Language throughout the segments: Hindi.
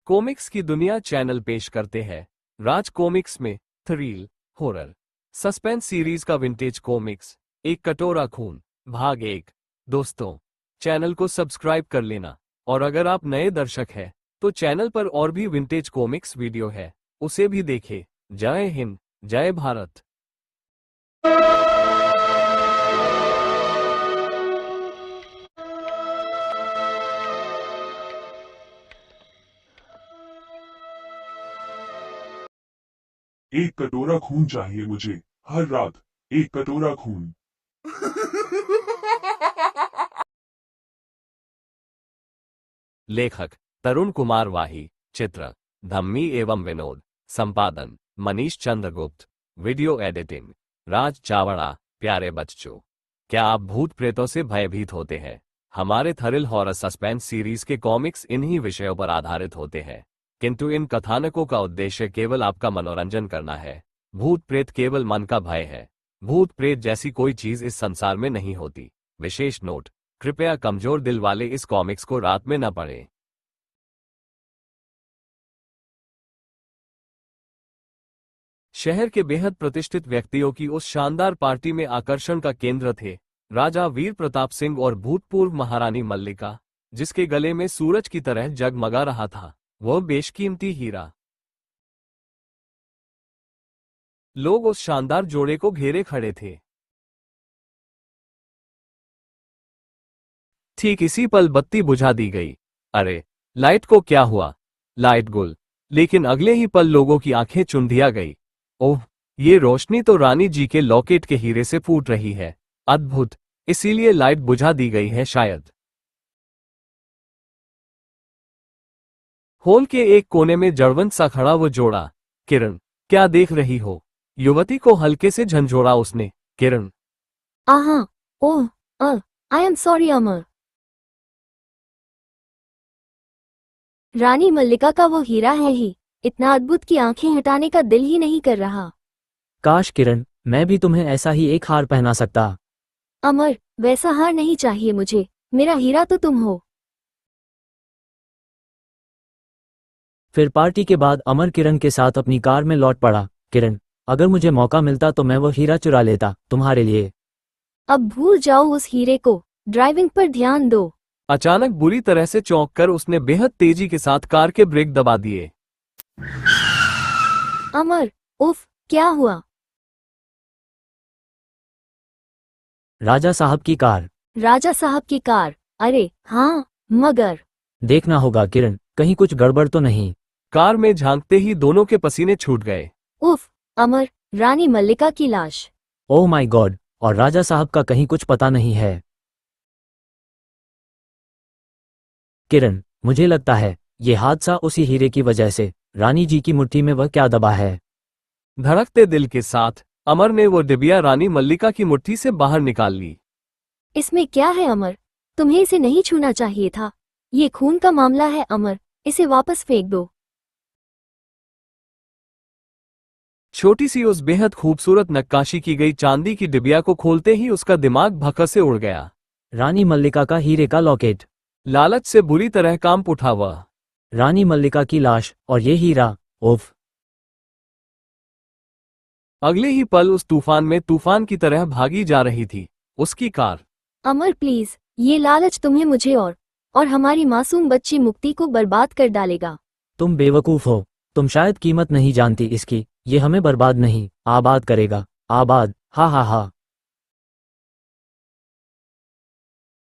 कॉमिक्स की दुनिया चैनल पेश करते हैं राज कॉमिक्स में थ्रिल, हॉरर, सस्पेंस सीरीज का विंटेज कॉमिक्स एक कटोरा खून भाग 1। दोस्तों, चैनल को सब्सक्राइब कर लेना और अगर आप नए दर्शक हैं तो चैनल पर और भी विंटेज कॉमिक्स वीडियो है, उसे भी देखें। जय हिंद, जय भारत। एक कटोरा खून चाहिए मुझे, हर रात एक कटोरा खून। लेखक तरुण कुमार वाही, चित्र धम्मी एवं विनोद, संपादन मनीष चंद्रगुप्त, वीडियो एडिटिंग राज चावड़ा। प्यारे बच्चों, क्या आप भूत प्रेतों से भयभीत होते हैं? हमारे थ्रिल हॉरर सस्पेंस सीरीज के कॉमिक्स इन्हीं विषयों पर आधारित होते हैं, किंतु इन कथानकों का उद्देश्य केवल आपका मनोरंजन करना है। भूत प्रेत केवल मन का भय है। भूत प्रेत जैसी कोई चीज इस संसार में नहीं होती। विशेष नोट, कृपया कमजोर दिल वाले इस कॉमिक्स को रात में न पढ़ें। शहर के बेहद प्रतिष्ठित व्यक्तियों की उस शानदार पार्टी में आकर्षण का केंद्र थे राजा वीर प्रताप सिंह और भूतपूर्व महारानी मल्लिका, जिसके गले में सूरज की तरह जगमगा रहा था वह बेशकीमती हीरा। लोग उस शानदार जोड़े को घेरे खड़े थे। ठीक इसी पल बत्ती बुझा दी गई। अरे, लाइट को क्या हुआ? लाइट गुल। लेकिन अगले ही पल लोगों की आंखें चुंधिया गई। ओह, ये रोशनी तो रानी जी के लॉकेट के हीरे से फूट रही है। अद्भुत, इसीलिए लाइट बुझा दी गई है शायद। हॉल के एक कोने में जड़वंत सा खड़ा वो जोड़ा। किरण, क्या देख रही हो? युवती को हल्के से झंझोड़ा उसने। किरण, आहा, ओह, आई एम सॉरी अमर। रानी मल्लिका का वो हीरा है ही, इतना अद्भुत कि आंखें हटाने का दिल ही नहीं कर रहा। काश किरण, मैं भी तुम्हें ऐसा ही एक हार पहना सकता। अमर, वैसा हार नहीं चाहिए मुझे, मेरा हीरा तो तुम हो। फिर पार्टी के बाद अमर किरण के साथ अपनी कार में लौट पड़ा। किरण, अगर मुझे मौका मिलता तो मैं वो हीरा चुरा लेता तुम्हारे लिए। अब भूल जाओ उस हीरे को, ड्राइविंग पर ध्यान दो। अचानक बुरी तरह से चौंक कर उसने बेहद तेजी के साथ कार के ब्रेक दबा दिए। अमर, उफ, क्या हुआ? राजा साहब की कार। राजा साहब की कार? अरे हाँ, मगर देखना होगा किरण, कहीं कुछ गड़बड़ तो नहीं। कार में झांकते ही दोनों के पसीने छूट गए। उफ, अमर, रानी मल्लिका की लाश। ओह माय गॉड, और राजा साहब का कहीं कुछ पता नहीं है। किरण, मुझे लगता है ये हादसा उसी हीरे की वजह से। रानी जी की मुट्ठी में वह क्या दबा है? धड़कते दिल के साथ अमर ने वो डिबिया रानी मल्लिका की मुट्ठी से बाहर निकाल ली। इसमें क्या है अमर? तुम्हें इसे नहीं छूना चाहिए था। ये खून का मामला है अमर, इसे वापस फेंक दो। छोटी सी उस बेहद खूबसूरत नक्काशी की गई चांदी की डिबिया को खोलते ही उसका दिमाग भक्कस से उड़ गया। रानी मल्लिका का हीरे का लॉकेट। लालच से बुरी तरह कांप उठा वह। रानी मल्लिका की लाश और ये हीरा। ओफ। अगले ही पल उस तूफान में तूफान की तरह भागी जा रही थी उसकी कार। अमर प्लीज, ये लालच तुम्हें मुझे और हमारी मासूम बच्ची मुक्ति को बर्बाद कर डालेगा। तुम बेवकूफ हो, तुम शायद कीमत नहीं जानती इसकी। ये हमें बर्बाद नहीं, आबाद करेगा। आबाद, हा हा हा।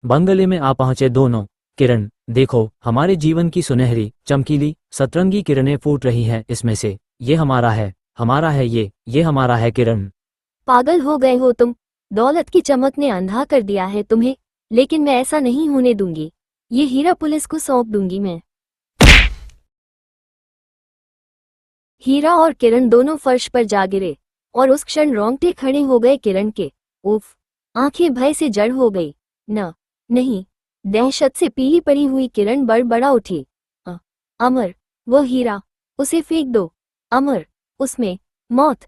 बंगले में आ पहुंचे दोनों। किरण, देखो, हमारे जीवन की सुनहरी चमकीली सतरंगी किरणें फूट रही हैं इसमें से। ये हमारा है, हमारा है, ये हमारा है। किरण, पागल हो गए हो तुम? दौलत की चमक ने अंधा कर दिया है तुम्हें, लेकिन मैं ऐसा नहीं होने दूंगी। ये हीरा पुलिस को सौंप दूंगी मैं। हीरा और किरण दोनों फर्श पर जा गिरे और उस क्षण रोंगटे खड़े हो गए किरण के। उफ, आंखें भय से जड़ हो गई। नहीं, दहशत से पीली पड़ी हुई किरण बड़बड़ा उठी। अमर, वो हीरा, उसे फेंक दो। अमर, उसमें मौत।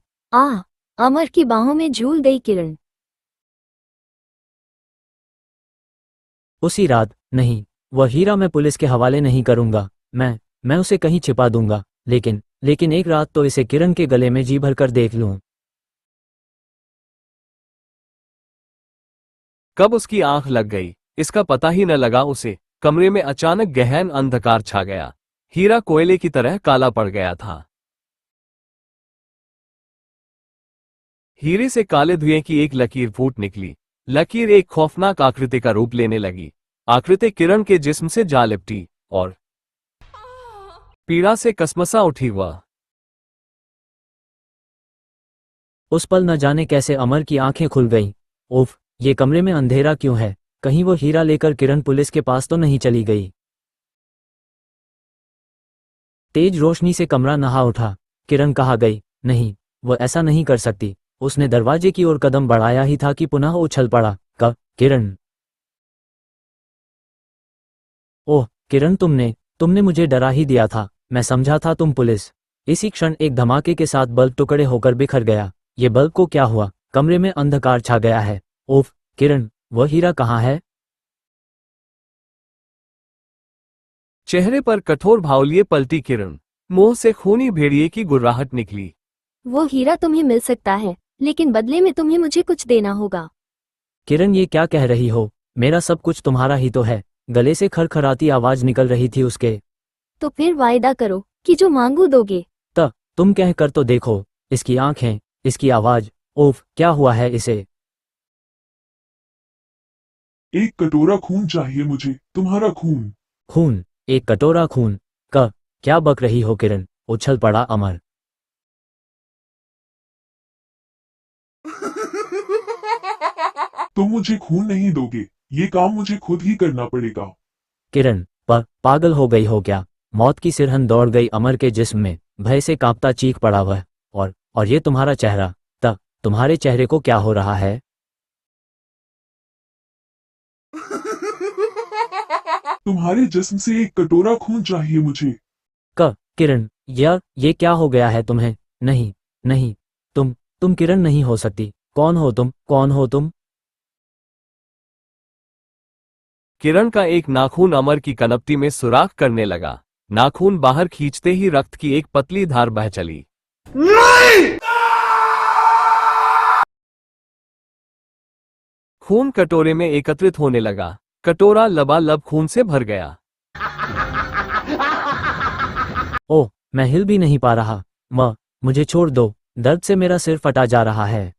अमर की बाहों में झूल गई किरण। उसी रात नहीं, वह हीरा मैं पुलिस के हवाले नहीं करूंगा। मैं उसे कहीं छिपा दूंगा, लेकिन एक रात तो इसे किरण के गले में जी भरकर देख लूं। कब उसकी आंख लग गई, इसका पता ही न लगा उसे। कमरे में अचानक गहन अंधकार छा गया। हीरा कोयले की तरह काला पड़ गया था। हीरे से काले धुएं की एक लकीर फूट निकली। लकीर एक खौफनाक आकृति का रूप लेने लगी। आकृति किरण के जिस्म से जा लिपटी और पीड़ा से कसमसा उठी। वह उस पल न जाने कैसे अमर की आंखें खुल गईं। उफ, ये कमरे में अंधेरा क्यों है? कहीं वो हीरा लेकर किरण पुलिस के पास तो नहीं चली गई? तेज रोशनी से कमरा नहा उठा। किरण कहाँ गई? नहीं, वो ऐसा नहीं कर सकती। उसने दरवाजे की ओर कदम बढ़ाया ही था कि पुनः उछल पड़ा। किरण! ओह किरण, तुमने मुझे डरा ही दिया था। मैं समझा था तुम पुलिस। इसी क्षण एक धमाके के साथ बल्ब टुकड़े होकर बिखर गया। ये बल्ब को क्या हुआ? कमरे में अंधकार छा गया है। ओफ किरण, वह हीरा कहाँ है? चेहरे पर कठोर भाव लिए पलटी किरण। मुंह से खूनी भेड़िए की गुर्राहट निकली। वो हीरा तुम्हें मिल सकता है, लेकिन बदले में तुम्हें मुझे कुछ देना होगा। किरण, ये क्या कह रही हो? मेरा सब कुछ तुम्हारा ही तो है। गले से खरखराती आवाज निकल रही थी उसके। तो फिर वायदा करो कि जो मांगू दोगे। तुम कह कर तो देखो। इसकी आंखें, इसकी आवाज। ओफ, क्या हुआ है इसे? एक कटोरा खून चाहिए मुझे, तुम्हारा खून। खून? एक कटोरा खून? क्या बक रही हो किरण? उछल पड़ा अमर। तुम मुझे खून नहीं दोगे, ये काम मुझे खुद ही करना पड़ेगा। किरण, पागल हो गई हो क्या? मौत की सिरहन दौड़ गई अमर के जिस्म में। भय से कांपता चीख पड़ा वह। और ये तुम्हारा चेहरा? तुम्हारे चेहरे को क्या हो रहा है? तुम्हारे जिस्म से एक कटोरा खून चाहिए मुझे। किरण, ये क्या हो गया है तुम्हें? नहीं, नहीं, तुम किरण नहीं हो सकती। कौन हो तुम? कौन हो तुम? किरण का एक नाखून अमर की कनपटी में सुराख करने लगा। नाखून बाहर खींचते ही रक्त की एक पतली धार बह चली। खून कटोरे में एकत्रित होने लगा। कटोरा लबालब खून से भर गया। ओह, मैं हिल भी नहीं पा रहा। मुझे छोड़ दो। दर्द से मेरा सिर फटा जा रहा है।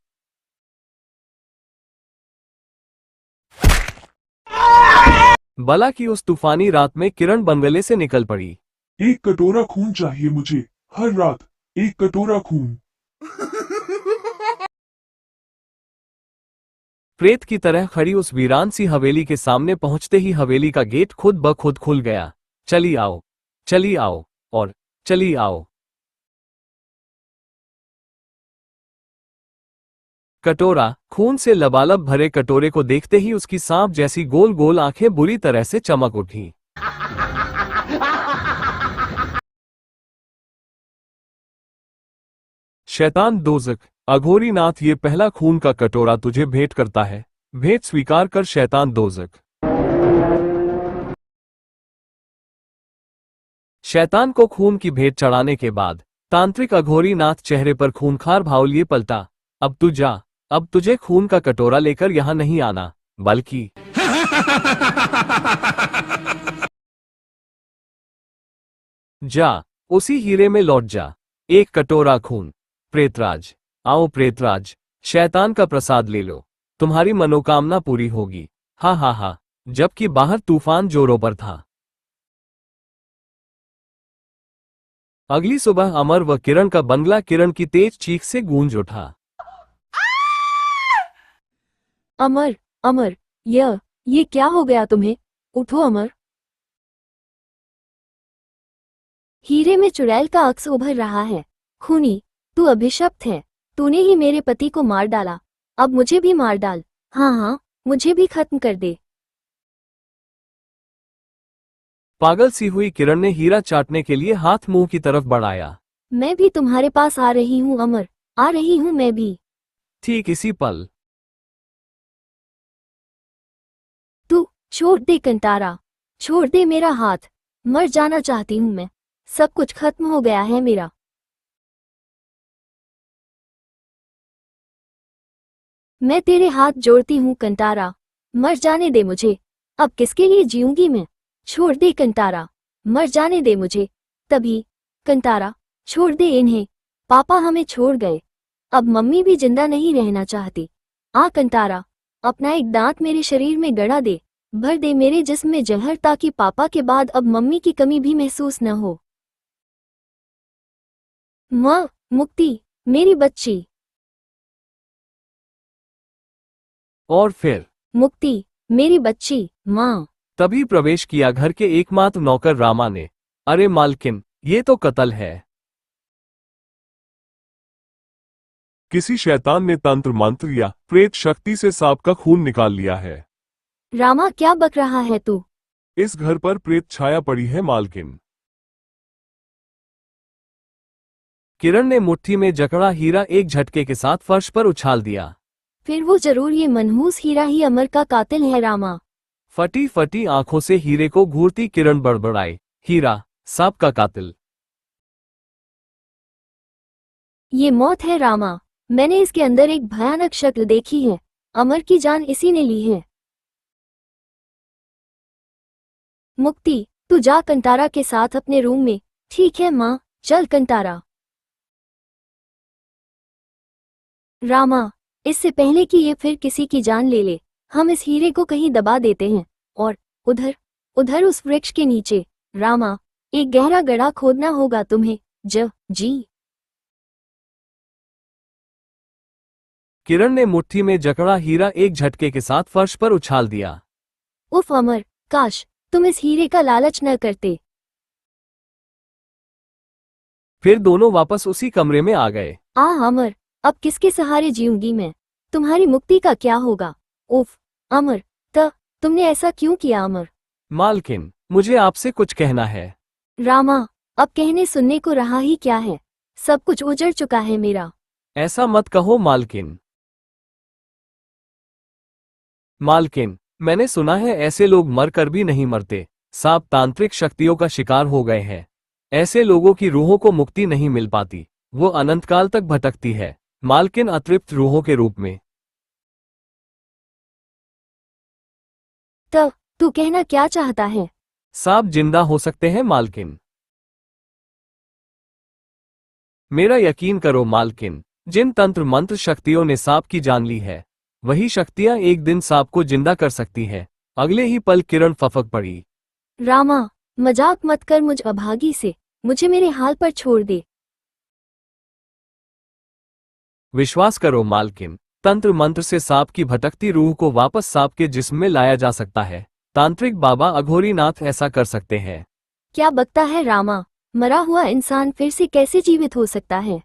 बला की उस तूफानी रात में किरण बंगले से निकल पड़ी। एक कटोरा खून चाहिए मुझे, हर रात एक कटोरा खून। प्रेत की तरह खड़ी उस वीरान सी हवेली के सामने पहुंचते ही हवेली का गेट खुद ब खुद खुल गया। चली आओ, चली आओ और चली आओ। कटोरा, खून से लबालब भरे कटोरे को देखते ही उसकी सांप जैसी गोल गोल आंखें बुरी तरह से चमक उठी। शैतान दोज़ख, अघोरी नाथ, ये पहला खून का कटोरा तुझे भेंट करता है। भेंट स्वीकार कर शैतान दोज़ख। शैतान को खून की भेंट चढ़ाने के बाद तांत्रिक अघोरी नाथ चेहरे पर खूंखार भाव लिए पलटा। अब तू जा, अब तुझे खून का कटोरा लेकर यहां नहीं आना, बल्कि जा, उसी हीरे में लौट जा। एक कटोरा खून। प्रेतराज, आओ प्रेतराज, शैतान का प्रसाद ले लो, तुम्हारी मनोकामना पूरी होगी। हा हा हा। जबकि बाहर तूफान जोरों पर था। अगली सुबह अमर व किरण का बंगला किरण की तेज चीख से गूंज उठा। अमर, अमर, ये क्या हो गया तुम्हें? उठो अमर। हीरे में चुड़ैल का अक्स उभर रहा है। खूनी, तू अभिशप्त है। तूने ही मेरे पति को मार डाला। अब मुझे भी मार डाल। हाँ हाँ, मुझे भी खत्म कर दे। पागल सी हुई किरण ने हीरा चाटने के लिए हाथ मुंह की तरफ बढ़ाया। मैं भी तुम्हारे पास आ रही हूँ अमर, आ रही हूँ मैं भी। ठीक इसी पल तू छोड़ दे कंटारा, छोड़ दे मेरा हाथ। मर जाना चाहती हूँ मैं। सब कुछ खत्म हो गया है मेरा। मैं तेरे हाथ जोड़ती हूँ कंतारा, मर जाने दे मुझे, अब किसके लिए जीऊंगी मैं। छोड़ दे कंतारा, मर जाने दे मुझे, तभी कंतारा छोड़ दे इन्हें, पापा हमें छोड़ गए, अब मम्मी भी जिंदा नहीं रहना चाहती। आ कंतारा, अपना एक दांत मेरे शरीर में गड़ा दे, भर दे मेरे जिस्म में जहर, ताकि पापा के बाद अब मम्मी की कमी भी महसूस न हो। माँ, मुक्ति, मेरी बच्ची। और फिर मुक्ति, मेरी बच्ची, माँ। तभी प्रवेश किया घर के एकमात्र नौकर रामा ने। अरे मालकिन, ये तो कत्ल है। किसी शैतान ने तंत्र मंत्र या प्रेत शक्ति से सांप का खून निकाल लिया है। रामा, क्या बक रहा है तू। इस घर पर प्रेत छाया पड़ी है मालकिन। किरण ने मुट्ठी में जकड़ा हीरा एक झटके के साथ फर्श पर उछाल दिया। फिर वो जरूर ये मनहूस हीरा ही अमर का कातिल है। रामा, फटी फटी आंखों से हीरे को घूरती किरण बड़बड़ाई, हीरा, सांप का कातिल। ये मौत है रामा, मैंने इसके अंदर एक भयानक शक्ल देखी है, अमर की जान इसी ने ली है। मुक्ति, तू जा कंतारा के साथ अपने रूम में। ठीक है माँ, चल कंतारा। रामा, इससे पहले कि ये फिर किसी की जान ले ले, हम इस हीरे को कहीं दबा देते हैं, और उधर उधर उस वृक्ष के नीचे, रामा, एक गहरा गड्ढा खोदना होगा तुम्हें। जी। किरण ने मुट्ठी में जकड़ा हीरा एक झटके के साथ फर्श पर उछाल दिया। उफ अमर, काश तुम इस हीरे का लालच न करते। फिर दोनों वापस उसी कमरे में आ गए। अमर, अब किसके सहारे जीऊंगी मैं, तुम्हारी मुक्ति का क्या होगा। उफ अमर, तुमने ऐसा क्यों किया अमर। मालकिन, मुझे आपसे कुछ कहना है। रामा, अब कहने सुनने को रहा ही क्या है, सब कुछ उजड़ चुका है मेरा। ऐसा मत कहो मालकिन। मालकिन, मैंने सुना है ऐसे लोग मर कर भी नहीं मरते, सांप तांत्रिक शक्तियों का शिकार हो गए हैं। ऐसे लोगों की रूहों को मुक्ति नहीं मिल पाती, वो अनंतकाल तक भटकती है, मालकिन, अतृप्त रूहों के रूप में। तू कहना क्या चाहता है। सांप जिंदा हो सकते हैं मालकिन। मेरा यकीन करो मालकिन, जिन तंत्र मंत्र शक्तियों ने सांप की जान ली है, वही शक्तियां एक दिन सांप को जिंदा कर सकती हैं। अगले ही पल किरण फफक पड़ी। रामा, मजाक मत कर मुझ अभागी से, मुझे मेरे हाल पर छोड़ दे। विश्वास करो मालकिन, तंत्र मंत्र से सांप की भटकती रूह को वापस सांप के जिस्म में लाया जा सकता है। तांत्रिक बाबा अघोरीनाथ ऐसा कर सकते हैं। क्या बकता है रामा, मरा हुआ इंसान फिर से कैसे जीवित हो सकता है।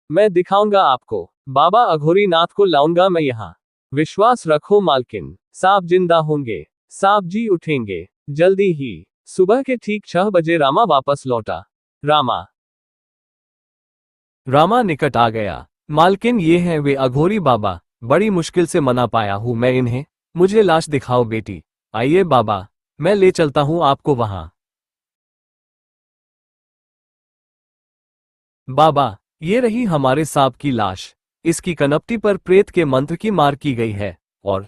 मैं दिखाऊंगा आपको, बाबा अघोरीनाथ को लाऊंगा मैं यहाँ। विश्वास रखो मालकिन, सांप जिंदा होंगे, सांप जी उठेंगे जल्दी ही। सुबह के ठीक 6 बजे रामा वापस लौटा। रामा निकट आ गया। मालकिन, ये हैं वे अघोरी बाबा, बड़ी मुश्किल से मना पाया हूं मैं इन्हें। मुझे लाश दिखाओ बेटी। आइए बाबा, मैं ले चलता हूं आपको वहां। बाबा, ये रही हमारे सांप की लाश, इसकी कनपटी पर प्रेत के मंत्र की मार की गई है, और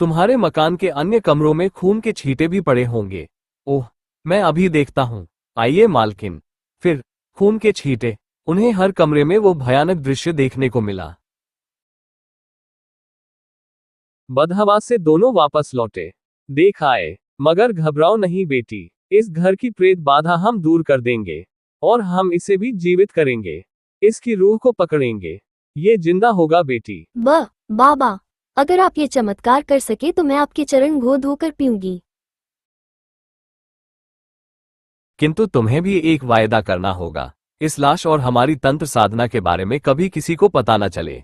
तुम्हारे मकान के अन्य कमरों में खून के छींटे भी पड़े होंगे। ओह, मैं अभी देखता हूं। आइए मालकिन। फिर खून के छींटे, उन्हें हर कमरे में वो भयानक दृश्य देखने को मिला। बदहवास से दोनों वापस लौटे। देख आए, मगर घबराओ नहीं बेटी, इस घर की प्रेत बाधा हम दूर कर देंगे, और हम इसे भी जीवित करेंगे। इसकी रूह को पकड़ेंगे, ये जिंदा होगा बेटी। बाबा, अगर आप ये चमत्कार कर सके तो मैं आपके चरण धो धोकर पीऊंगी। किंतु तुम्हें भी एक वायदा करना होगा, इस लाश और हमारी तंत्र साधना के बारे में कभी किसी को पता न चले।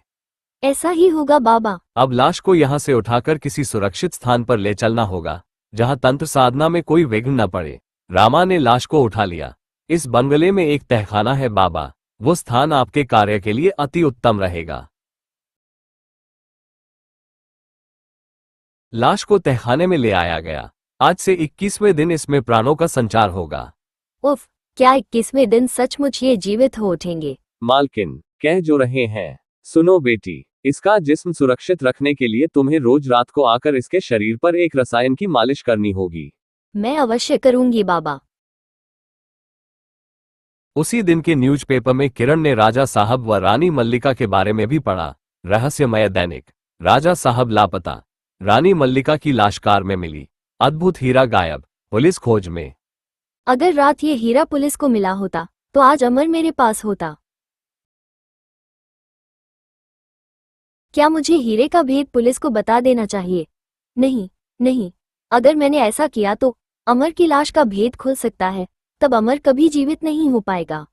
ऐसा ही होगा बाबा। अब लाश को यहां से उठाकर किसी सुरक्षित स्थान पर ले चलना होगा, जहां तंत्र साधना में कोई विघ्न न पड़े। रामा ने लाश को उठा लिया। इस बंगले में एक तहखाना है बाबा, वो स्थान आपके कार्य के लिए अति उत्तम रहेगा। लाश को तहखाने में ले आया गया। आज से 21वें दिन इसमें प्राणों का संचार होगा। उफ, क्या 21वें दिन सचमुच ये जीवित हो उठेंगे? मालकिन कह जो रहे हैं, सुनो बेटी, इसका जिस्म सुरक्षित रखने के लिए तुम्हें रोज रात को आकर इसके शरीर पर एक रसायन की मालिश करनी होगी। मैं अवश्य करूंगी बाबा। उसी दिन के न्यूज़पेपर में किरण ने राजा साहब व रानी मल्लिका के बारे में भी पढ़ा। रहस्यमय दैनिक। राजा साहब लापता, रानी मल्लिका की लाश कार में मिली, अद्भुत हीरा गायब, पुलिस खोज में। अगर रात ये हीरा पुलिस को मिला होता तो आज अमर मेरे पास होता। क्या मुझे हीरे का भेद पुलिस को बता देना चाहिए? नहीं, नहीं, अगर मैंने ऐसा किया तो अमर की लाश का भेद खुल सकता है, तब अमर कभी जीवित नहीं हो पाएगा।